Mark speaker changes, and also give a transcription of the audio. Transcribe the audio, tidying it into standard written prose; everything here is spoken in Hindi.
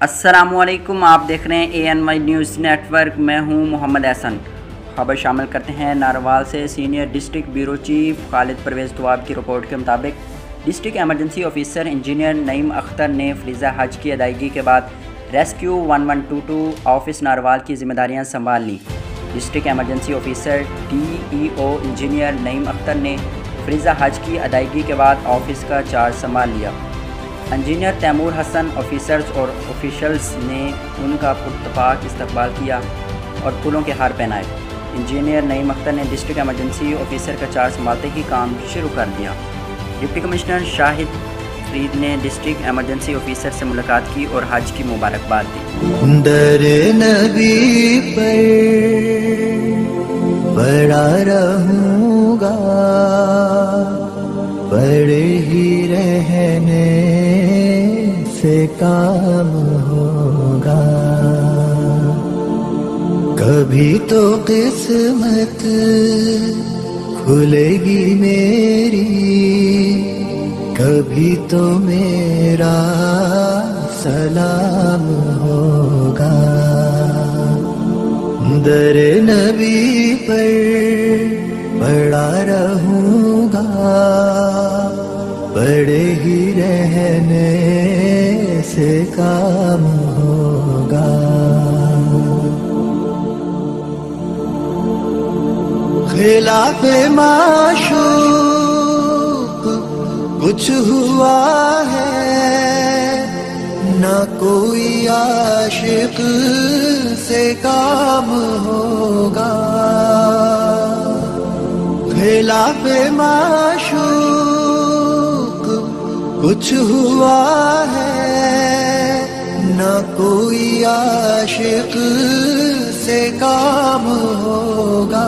Speaker 1: अस्सलामुअलैकुम, आप देख रहे हैं ANY न्यूज़ नेटवर्क। मैं हूं मोहम्मद एहसन। खबर शामिल करते हैं नारवाल से। Senior district bureau chief Khalid Pervez दुआब की रिपोर्ट के मुताबिक district emergency officer engineer Naeem Akhtar ने फरीज़ा हज की अदायगी के बाद रेस्क्यू 1122 ऑफिस नारवाल की जिम्मेदारियां संभाल ली। District emergency officer DEO engineer Naeem Akhtar ने फरीज़ा हज की अदायगी के बाद ऑफिस का चार्ज संभाल लिया। इंजीनियर तैमूर हसन ऑफिसर्स और ऑफिशल्स ने उनका पुरतपाक इस्तकबाल किया और फूलों के हार पहनाए। इंजीनियर नईम अख्तर ने डिस्ट्रिक्ट एमरजेंसी ऑफिसर का चार्ज संभालते ही काम शुरू कर दिया। डिप्टी कमिश्नर शाहिद फरीद ने डिस्ट्रिक्ट एमरजेंसी ऑफिसर से मुलाकात की और हज की मुबारकबाद दी।
Speaker 2: दर नबी पर बड़ा रहूँगा, बड़े ही रहने से काम होगा। कभी तो किस्मत खुलेगी मेरी, कभी तो मेरा सलाम होगा। दर नबी पर बड़ा रहूँगा, बड़े ही रहने से काम होगा। खिलाफ माशूक कुछ हुआ है, ना कोई आशिक से काम होगा। खिलाफ माशूक कुछ हुआ है, ना कोई आशिक से काम होगा।